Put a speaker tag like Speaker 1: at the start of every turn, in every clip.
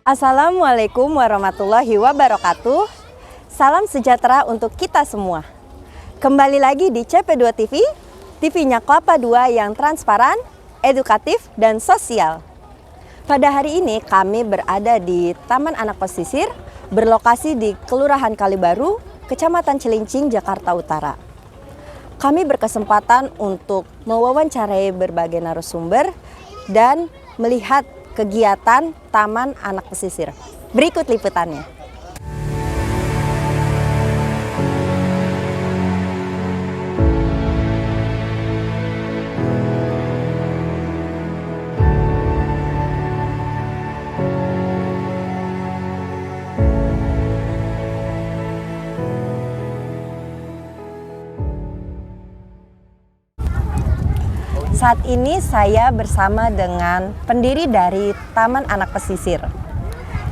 Speaker 1: Assalamualaikum warahmatullahi wabarakatuh. Salam sejahtera untuk kita semua. Kembali lagi di CP2 TV, TV-nya Kelapa 2 yang transparan, edukatif, dan sosial. Pada hari ini kami berada di Taman Anak Pesisir, berlokasi di Kelurahan Kalibaru, Kecamatan Cilincing, Jakarta Utara. Kami berkesempatan untuk mewawancarai berbagai narasumber dan melihat kegiatan Taman Anak Pesisir. Berikut liputannya. Saat ini saya bersama dengan pendiri dari Taman Anak Pesisir.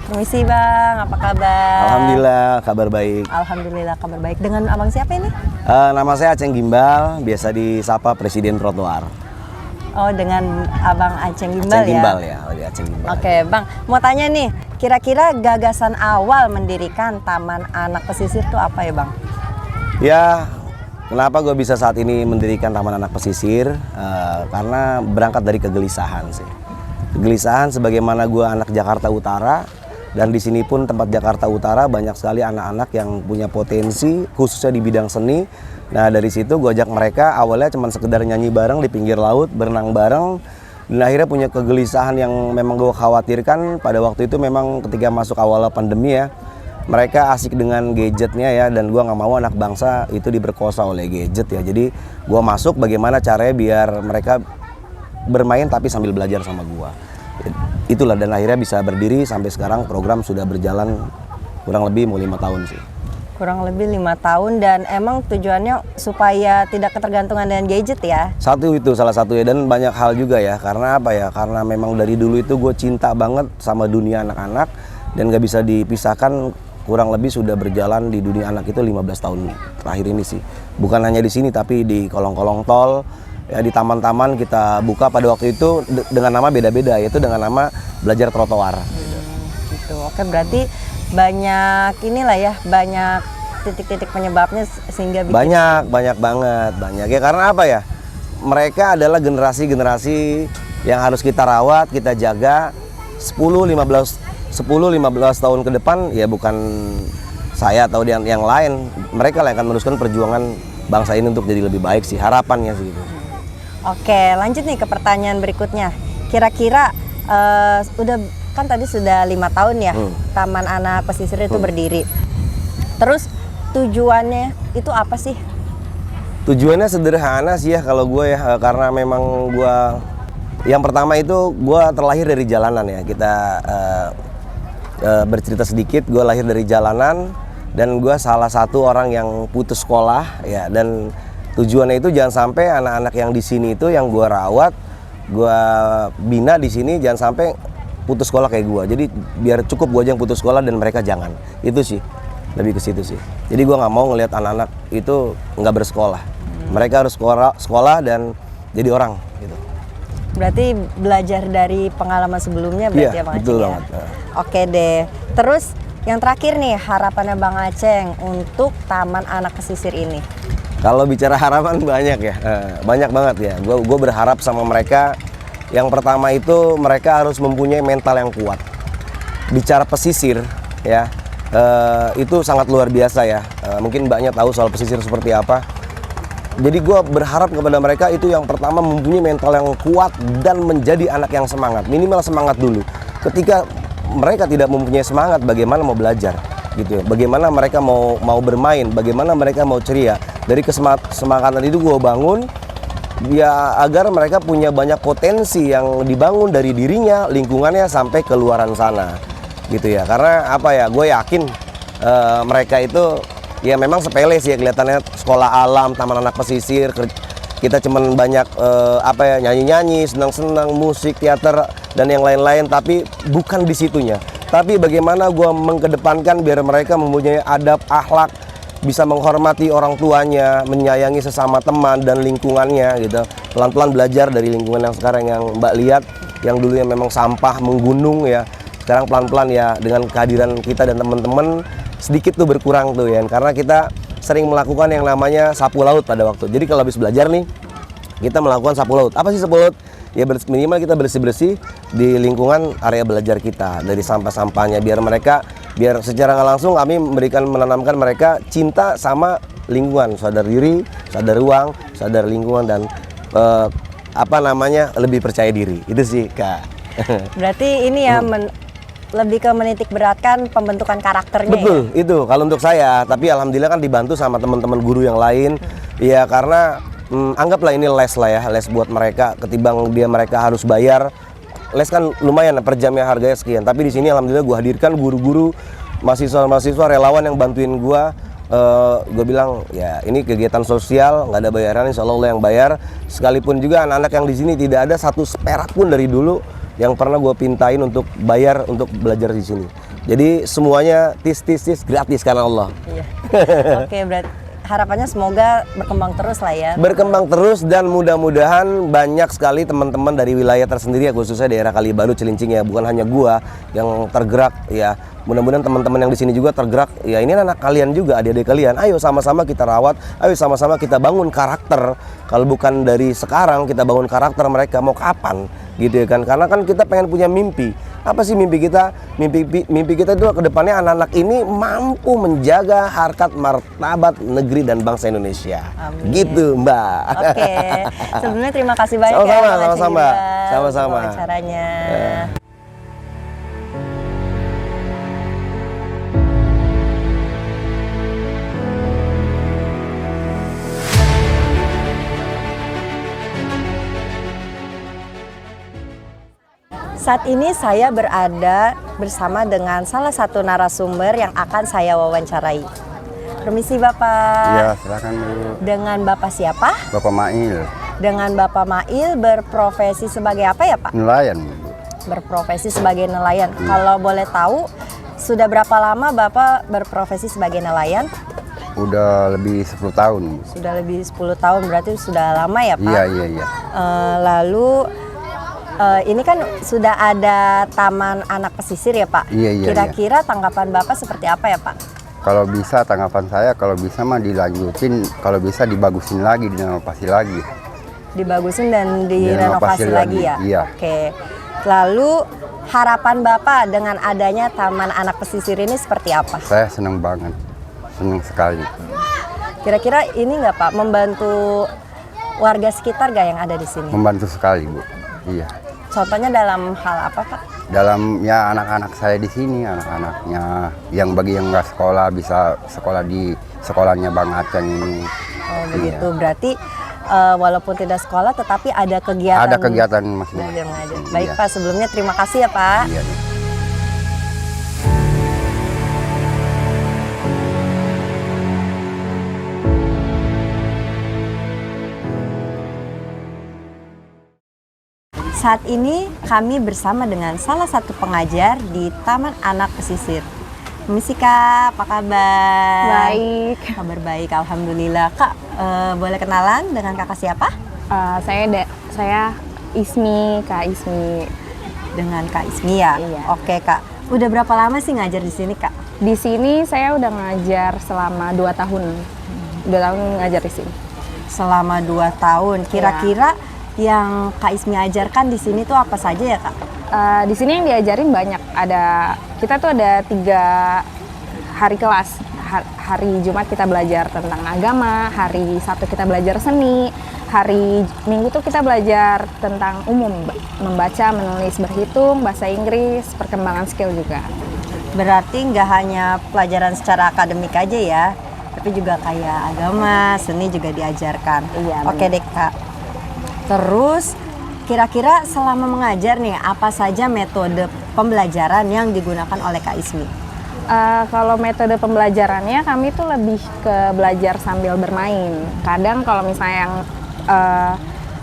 Speaker 1: Permisi Bang, apa kabar?
Speaker 2: Alhamdulillah, kabar baik.
Speaker 1: Alhamdulillah, kabar baik. Dengan abang siapa ini?
Speaker 2: Nama saya Aceng Gimbal, biasa disapa Presiden Trotoar.
Speaker 1: Oh, dengan Abang Aceng Gimbal
Speaker 2: Aceng
Speaker 1: ya?
Speaker 2: Gimbal ya, Aceng Gimbal.
Speaker 1: Oke Bang, mau tanya nih, kira-kira gagasan awal mendirikan Taman Anak Pesisir itu apa ya Bang?
Speaker 2: Ya, kenapa gue bisa saat ini mendirikan Taman Anak Pesisir? Karena berangkat dari kegelisahan sih. Kegelisahan sebagaimana gue anak Jakarta Utara, dan di sini pun tempat Jakarta Utara banyak sekali anak-anak yang punya potensi, khususnya di bidang seni. Nah dari situ gue ajak mereka, awalnya cuma sekedar nyanyi bareng di pinggir laut, berenang bareng. Dan akhirnya punya kegelisahan yang memang gue khawatirkan pada waktu itu memang ketika masuk awal pandemi ya. Mereka asik dengan gadgetnya ya, dan gue nggak mau anak bangsa itu diperkosa oleh gadget ya. Jadi gue masuk bagaimana caranya biar mereka bermain tapi sambil belajar sama gue. Itulah, dan akhirnya bisa berdiri sampai sekarang. Program sudah berjalan kurang lebih mau 5 tahun sih.
Speaker 1: Kurang lebih 5 tahun, dan emang tujuannya supaya tidak ketergantungan dengan gadget ya?
Speaker 2: Satu itu salah satunya, dan banyak hal juga ya. Karena apa ya, karena memang dari dulu itu gue cinta banget sama dunia anak-anak, dan gak bisa dipisahkan. Kurang lebih sudah berjalan di dunia anak itu 15 tahun terakhir ini sih. Bukan hanya di sini tapi di kolong-kolong tol, ya di taman-taman kita buka pada waktu itu dengan nama beda-beda, yaitu dengan nama Belajar Trotoar.
Speaker 1: Gitu. Oke, berarti banyak inilah ya, banyak titik-titik penyebabnya sehingga bikin...
Speaker 2: Banyak banget ya, karena apa ya? Mereka adalah generasi-generasi yang harus kita rawat, kita jaga 10-15 tahun ke depan ya, bukan saya atau yang lain, mereka lah yang akan meneruskan perjuangan bangsa ini untuk jadi lebih baik sih, harapannya sih gitu.
Speaker 1: Oke, lanjut nih ke pertanyaan berikutnya. Kira-kira udah kan tadi sudah 5 tahun ya Taman Anak Pesisir itu berdiri. Terus tujuannya itu apa sih?
Speaker 2: Tujuannya sederhana sih ya kalau gue ya, karena memang gue yang pertama itu gue terlahir dari jalanan ya. Kita bercerita sedikit, gue lahir dari jalanan dan gue salah satu orang yang putus sekolah ya, dan tujuannya itu jangan sampai anak-anak yang di sini itu yang gue rawat, gue bina di sini jangan sampai putus sekolah kayak gue. Jadi biar cukup gue aja yang putus sekolah dan mereka jangan. Itu sih, lebih ke situ sih. Jadi gue nggak mau ngelihat anak-anak itu nggak bersekolah. Mereka harus sekolah dan jadi orang gitu.
Speaker 1: Berarti belajar dari pengalaman sebelumnya berarti ya Bang Aceng ya? Oke deh. Terus yang terakhir nih, harapannya Bang Aceng untuk Taman Anak Pesisir ini?
Speaker 2: Kalau bicara harapan banyak ya, banyak banget ya. Gue berharap sama mereka, yang pertama itu mereka harus mempunyai mental yang kuat. Bicara pesisir ya, itu sangat luar biasa ya. Mungkin Mbaknya tahu soal pesisir seperti apa. Jadi gue berharap kepada mereka itu yang pertama mempunyai mental yang kuat dan menjadi anak yang semangat. Minimal semangat dulu. Ketika mereka tidak mempunyai semangat, bagaimana mau belajar gitu ya? Bagaimana mereka mau bermain? Bagaimana mereka mau ceria? Dari kesemangatan itu gue bangun ya, agar mereka punya banyak potensi yang dibangun dari dirinya, lingkungannya sampai ke luaran sana gitu ya. Karena apa ya? Gue yakin mereka itu ya memang sepele sih ya kelihatannya, sekolah alam, Taman Anak Pesisir, kita cuman banyak nyanyi-nyanyi, senang-senang, musik, teater dan yang lain-lain, tapi bukan di situnya. Tapi bagaimana gue mengkedepankan biar mereka mempunyai adab, akhlak, bisa menghormati orang tuanya, menyayangi sesama teman dan lingkungannya gitu. Pelan-pelan belajar dari lingkungan yang sekarang yang Mbak lihat, yang dulunya memang sampah menggunung ya. sekarang pelan-pelan ya dengan kehadiran kita dan teman-teman sedikit tuh berkurang tuh ya, karena kita sering melakukan yang namanya sapu laut pada waktu. Jadi kalau habis belajar nih, kita melakukan sapu laut. Apa sih sapu laut? Ya minimal kita bersih-bersih di lingkungan area belajar kita, dari sampah-sampahnya, biar secara nggak langsung kami menanamkan mereka cinta sama lingkungan, sadar diri, sadar ruang, sadar lingkungan, dan lebih percaya diri. Itu sih, Kak.
Speaker 1: Berarti ini ya lebih ke menitik beratkan pembentukan karakternya.
Speaker 2: Betul,
Speaker 1: ya?
Speaker 2: itu kalau untuk saya. Tapi alhamdulillah kan dibantu sama teman-teman guru yang lain. Ya karena anggaplah ini les lah ya, les buat mereka, ketimbang mereka harus bayar. Les kan lumayan per jamnya harganya sekian. Tapi di sini alhamdulillah gue hadirkan guru-guru, mahasiswa-mahasiswa relawan yang bantuin gue. Gue bilang ya ini kegiatan sosial, nggak ada bayaran, insya Allah yang bayar. Sekalipun juga anak-anak yang di sini tidak ada satu perak pun dari dulu yang pernah gue pintain untuk bayar untuk belajar di sini. Jadi semuanya tis gratis karena Allah.
Speaker 1: Iya. Oke, berarti harapannya semoga berkembang terus lah ya.
Speaker 2: Berkembang terus, dan mudah-mudahan banyak sekali teman-teman dari wilayah tersendiri ya, khususnya daerah Kalibaru, Cilincing ya, bukan hanya gua yang tergerak ya. Mudah-mudahan teman-teman yang di sini juga tergerak. Ya ini anak kalian juga, adik-adik kalian. Ayo sama-sama kita rawat, ayo sama-sama kita bangun karakter. Kalau bukan dari sekarang kita bangun karakter mereka, mau kapan? Gitu ya kan? Karena kan kita pengen punya mimpi. Apa sih mimpi kita? Mimpi kita itu ke depannya anak-anak ini mampu menjaga harkat martabat negeri dan bangsa Indonesia.
Speaker 1: Amin.
Speaker 2: Gitu, Mbak.
Speaker 1: Oke. Sebelumnya terima kasih banyak
Speaker 2: Sama-sama,
Speaker 1: ya
Speaker 2: sama-sama.
Speaker 1: wawancaranya. Saat ini saya berada bersama dengan salah satu narasumber yang akan saya wawancarai. Permisi Bapak.
Speaker 3: Iya, silakan Bu.
Speaker 1: Dengan Bapak siapa?
Speaker 3: Bapak Mail,
Speaker 1: Dengan Bapak Mail berprofesi sebagai apa ya Pak?
Speaker 3: nelayan Bu.
Speaker 1: Berprofesi sebagai nelayan. Kalau boleh tahu, sudah berapa lama Bapak berprofesi sebagai nelayan?
Speaker 3: Udah lebih 10 tahun Bu.
Speaker 1: Sudah lebih 10 tahun, berarti sudah lama ya Pak?
Speaker 3: Iya.
Speaker 1: Lalu ini kan sudah ada Taman Anak Pesisir ya Pak?
Speaker 3: Iya.
Speaker 1: Kira-kira tanggapan Bapak seperti apa ya Pak?
Speaker 3: Kalau bisa tanggapan saya, kalau bisa mah dilanjutin, kalau bisa dibagusin lagi, direnovasi lagi.
Speaker 1: Dibagusin dan direnovasi lagi ya?
Speaker 3: Iya.
Speaker 1: Oke. Lalu harapan Bapak dengan adanya Taman Anak Pesisir ini seperti apa?
Speaker 3: Saya senang banget, senang sekali.
Speaker 1: Kira-kira ini nggak Pak membantu warga sekitar nggak yang ada di sini?
Speaker 3: Membantu sekali Bu. Iya.
Speaker 1: Contohnya dalam hal apa Pak?
Speaker 3: Dalam ya anak-anak saya di sini, anak-anaknya yang bagi yang nggak sekolah bisa sekolah di sekolahnya Bang Aceng ini.
Speaker 1: Oh begitu, berarti walaupun tidak sekolah tetapi ada kegiatan.
Speaker 3: Ada kegiatan masih.
Speaker 1: Belajar mengajar. Baik Pak, sebelumnya terima kasih ya Pak.
Speaker 3: Iya.
Speaker 1: Saat ini kami bersama dengan salah satu pengajar di Taman Anak Pesisir. Permisi Kak, apa kabar?
Speaker 4: Baik.
Speaker 1: Kabar baik, alhamdulillah. Kak, boleh kenalan dengan kakak siapa?
Speaker 4: Saya Ismi, Kak Ismi.
Speaker 1: Dengan Kak Ismi ya?
Speaker 4: Iya.
Speaker 1: Oke Kak, udah berapa lama sih ngajar di sini Kak?
Speaker 4: Di sini saya udah ngajar selama 2 tahun. 2 tahun ngajar di sini.
Speaker 1: Selama 2 tahun. Kira-kira yang Kak Ismi ajarkan di sini tuh apa saja ya Kak?
Speaker 4: Di sini yang diajarin banyak. Kita tuh ada 3 hari kelas. Hari Jumat kita belajar tentang agama, hari Sabtu kita belajar seni, hari Minggu tuh kita belajar tentang umum, membaca, menulis, berhitung, bahasa Inggris, perkembangan skill juga.
Speaker 1: Berarti nggak hanya pelajaran secara akademik aja ya, tapi juga kayak agama, seni juga diajarkan.
Speaker 4: Iya,
Speaker 1: Oke deh Kak. Terus kira-kira selama mengajar nih, apa saja metode pembelajaran yang digunakan oleh Kak Ismi?
Speaker 4: Kalau metode pembelajarannya kami tuh lebih ke belajar sambil bermain. Kadang kalau misalnya yang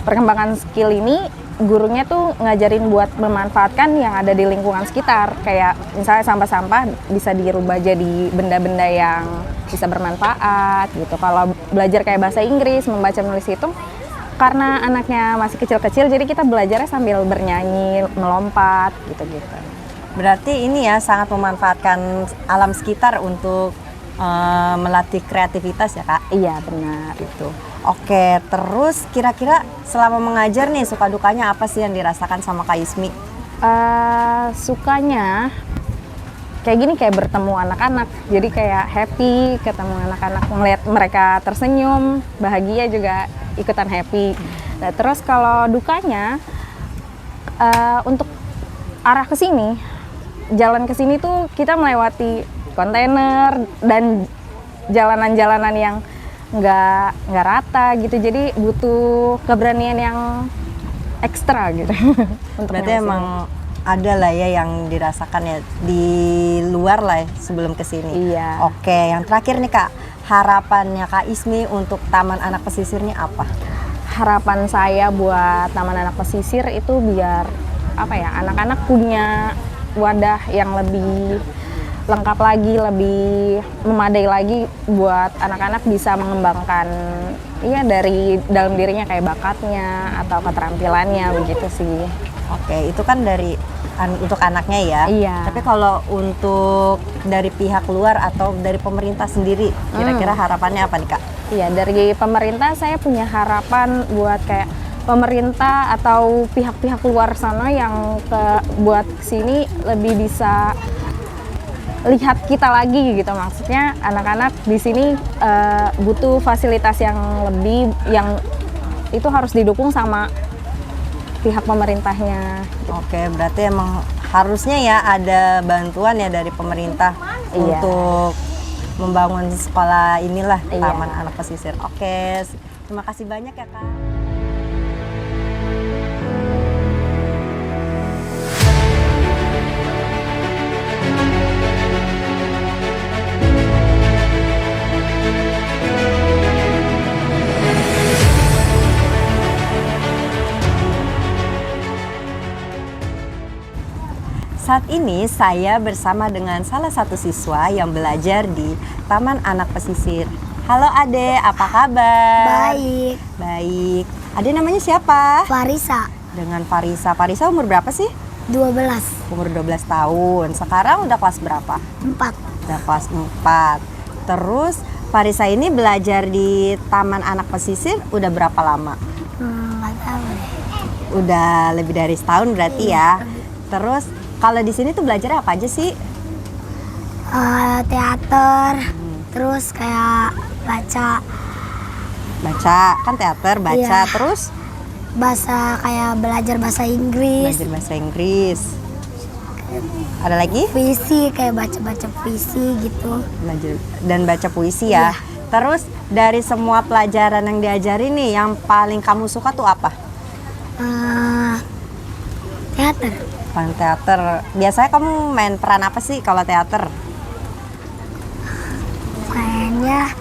Speaker 4: perkembangan skill ini gurunya tuh ngajarin buat memanfaatkan yang ada di lingkungan sekitar. Kayak misalnya sampah-sampah bisa dirubah jadi benda-benda yang bisa bermanfaat gitu. Kalau belajar kayak bahasa Inggris, membaca, menulis, hitung, karena anaknya masih kecil-kecil jadi kita belajarnya sambil bernyanyi, melompat gitu-gitu.
Speaker 1: Berarti ini ya sangat memanfaatkan alam sekitar untuk melatih kreativitas ya Kak?
Speaker 4: Iya benar.
Speaker 1: Gitu. Oke, terus kira-kira selama mengajar nih suka dukanya apa sih yang dirasakan sama Kak Ismi?
Speaker 4: Sukanya kayak gini, kayak bertemu anak-anak, jadi kayak happy ketemu anak-anak, melihat mereka tersenyum, bahagia juga ikutan happy. Nah, terus kalau dukanya untuk arah ke sini, jalan ke sini tuh kita melewati kontainer dan jalanan-jalanan yang nggak rata gitu, jadi butuh keberanian yang ekstra gitu. Untuk
Speaker 1: Berarti emang ada lah ya yang dirasakan ya di luar lah ya sebelum kesini.
Speaker 4: Iya.
Speaker 1: Oke, yang terakhir nih Kak, harapannya Kak Ismi untuk Taman Anak Pesisirnya apa?
Speaker 4: Harapan saya buat Taman Anak Pesisir itu biar apa ya, anak-anak punya wadah yang lebih lengkap lagi, lebih memadai lagi buat anak-anak bisa mengembangkan ya dari dalam dirinya, kayak bakatnya atau keterampilannya begitu sih.
Speaker 1: Oke, itu kan dari untuk anaknya ya.
Speaker 4: Iya.
Speaker 1: Tapi kalau untuk dari pihak luar atau dari pemerintah sendiri, kira-kira harapannya apa nih Kak?
Speaker 4: Iya, dari pemerintah saya punya harapan buat kayak pemerintah atau pihak-pihak luar sana yang buat sini lebih bisa lihat kita lagi gitu. Maksudnya anak-anak di sini butuh fasilitas yang lebih, yang itu harus didukung sama pihak pemerintahnya.
Speaker 1: Oke, berarti emang harusnya ya ada bantuan ya dari pemerintah
Speaker 4: Iya.
Speaker 1: untuk membangun sekolah inilah,
Speaker 4: Iya.
Speaker 1: Taman Anak Pesisir. Oke, terima kasih banyak ya Kak. Saat ini saya bersama dengan salah satu siswa yang belajar di Taman Anak Pesisir. Halo Ade, apa kabar?
Speaker 5: Baik,
Speaker 1: Baik. Ade namanya siapa?
Speaker 5: Farisa,
Speaker 1: Dengan Farisa. Farisa umur berapa sih?
Speaker 5: 12,
Speaker 1: Umur 12 tahun. Sekarang udah kelas berapa?
Speaker 5: 4.
Speaker 1: Udah kelas 4. Terus Farisa ini belajar di Taman Anak Pesisir udah berapa lama?
Speaker 5: Nggak tahu deh.
Speaker 1: Udah lebih dari setahun berarti ya. Terus kalau di sini tuh belajarnya apa aja sih?
Speaker 5: Teater, terus kayak baca
Speaker 1: Baca, kan teater, baca,
Speaker 5: Iya.
Speaker 1: terus
Speaker 5: bahasa, kayak belajar bahasa Inggris,
Speaker 1: belajar bahasa Inggris. Ada lagi?
Speaker 5: puisi, kayak baca-baca puisi gitu.
Speaker 1: Belajar dan baca puisi ya.
Speaker 5: Iya.
Speaker 1: Terus dari semua pelajaran yang diajari nih, yang paling kamu suka tuh apa?
Speaker 5: Teater,
Speaker 1: Paling teater. Biasanya kamu main peran apa sih kalau teater?
Speaker 5: kayaknya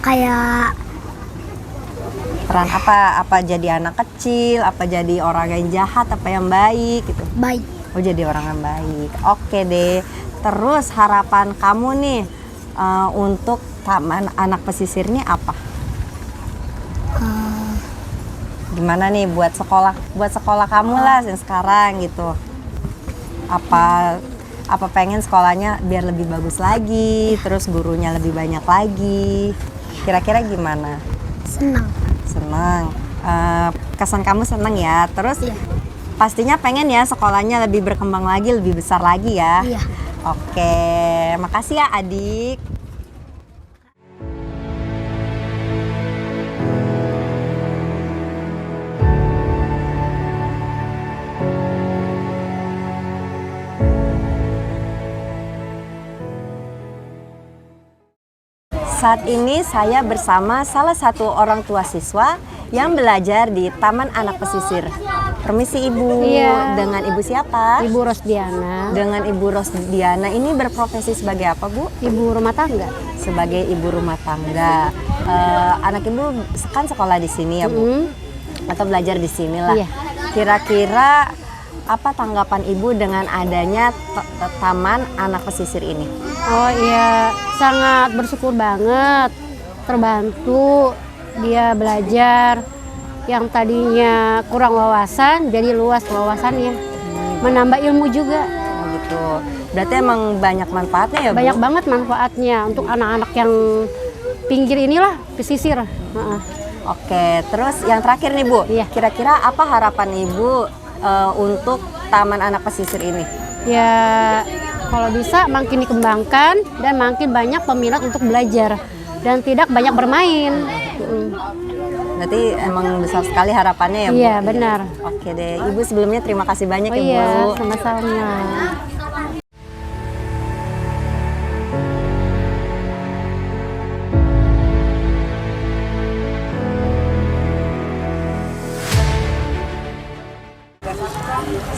Speaker 5: kayak
Speaker 1: Peran apa? Apa jadi anak kecil? Apa jadi orang yang jahat? Apa yang baik gitu?
Speaker 5: baik.
Speaker 1: Oh, jadi orang yang baik. Oke deh. Terus harapan kamu nih untuk Taman Anak Pesisir ini apa? Gimana nih buat sekolah kamu lah yang sekarang gitu? Apa pengen sekolahnya biar lebih bagus lagi, terus gurunya lebih banyak lagi? Kira-kira gimana?
Speaker 5: Senang.
Speaker 1: Senang. Kesan kamu senang ya. Terus
Speaker 5: Iya.
Speaker 1: pastinya pengen ya sekolahnya lebih berkembang lagi, lebih besar lagi ya.
Speaker 5: Iya.
Speaker 1: Oke, makasih ya adik. Saat ini saya bersama salah satu orang tua siswa yang belajar di Taman Anak Pesisir. Permisi Ibu,
Speaker 6: Iya.
Speaker 1: dengan Ibu siapa?
Speaker 6: Ibu Rosdiana,
Speaker 1: Dengan Ibu Rosdiana ini berprofesi sebagai apa Bu?
Speaker 6: ibu rumah tangga.
Speaker 1: Sebagai ibu rumah tangga. Anak Ibu kan sekolah di sini ya Bu? Atau belajar di sini lah.
Speaker 6: Iya.
Speaker 1: Kira-kira apa tanggapan Ibu dengan adanya Taman Anak Pesisir ini?
Speaker 6: Oh iya, sangat bersyukur banget, terbantu dia belajar yang tadinya kurang wawasan jadi luas wawasannya, menambah ilmu juga.
Speaker 1: Oh, gitu. gitu. Berarti emang banyak manfaatnya ya, Bu?
Speaker 6: Banyak banget manfaatnya untuk anak-anak yang pinggir inilah, pesisir. Heeh.
Speaker 1: Oke, terus yang terakhir nih, Bu.
Speaker 6: Iya.
Speaker 1: Kira-kira apa harapan Ibu untuk Taman Anak Pesisir ini?
Speaker 6: Ya kalau bisa makin dikembangkan dan makin banyak peminat untuk belajar dan tidak banyak bermain.
Speaker 1: Berarti emang besar sekali harapannya ya, Bu?
Speaker 6: Iya benar.
Speaker 1: Oke deh, Ibu sebelumnya terima kasih banyak
Speaker 6: Oh
Speaker 1: ya,
Speaker 6: iya,
Speaker 1: Bu.
Speaker 6: sama-sama.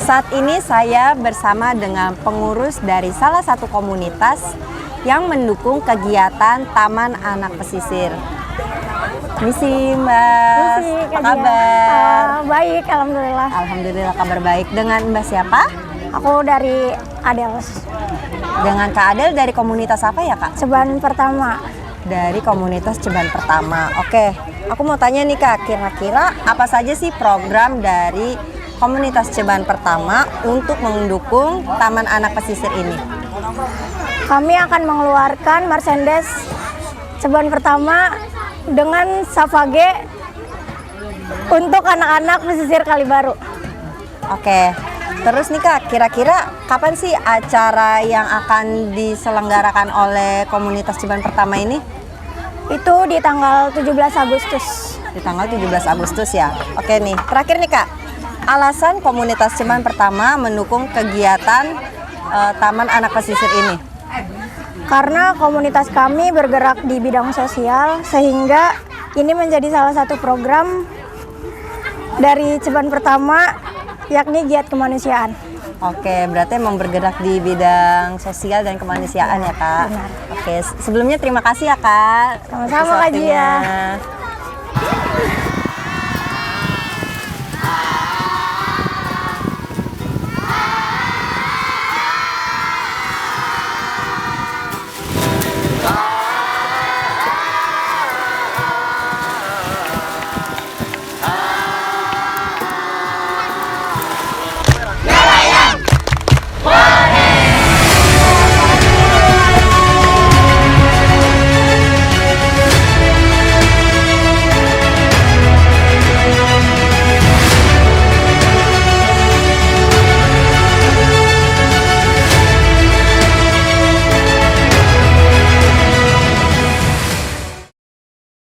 Speaker 1: Saat ini saya bersama dengan pengurus dari salah satu komunitas yang mendukung kegiatan Taman Anak Pesisir. Misi Mbak, apa kabar?
Speaker 5: Baik, alhamdulillah.
Speaker 1: Alhamdulillah kabar baik. Dengan Mbak siapa?
Speaker 5: Aku dari Adels,
Speaker 1: Dengan Kak Adel dari komunitas apa ya, Kak?
Speaker 5: Ceban Pertama.
Speaker 1: Dari komunitas Ceban Pertama. Oke, aku mau tanya nih, Kak, kira-kira apa saja sih program dari komunitas Ceban Pertama untuk mendukung Taman Anak Pesisir ini?
Speaker 5: Kami akan mengeluarkan merchandise Ceban Pertama dengan Savage untuk anak-anak pesisir Kalibaru.
Speaker 1: Oke, terus nih Kak, kira-kira kapan sih acara yang akan diselenggarakan oleh komunitas Ceban Pertama ini?
Speaker 5: Itu di tanggal 17 Agustus.
Speaker 1: Di tanggal 17 Agustus ya. Oke nih, terakhir nih Kak, alasan komunitas Ceban Pertama mendukung kegiatan Taman Anak Pesisir ini?
Speaker 5: Karena komunitas kami bergerak di bidang sosial, sehingga ini menjadi salah satu program dari Ceban Pertama, yakni giat kemanusiaan.
Speaker 1: Oke, berarti emang bergerak di bidang sosial dan kemanusiaan ya Kak?
Speaker 5: Benar.
Speaker 1: Oke, sebelumnya terima kasih ya Kak.
Speaker 5: Sama-sama, Kak
Speaker 1: atas waktunya.
Speaker 5: Jia.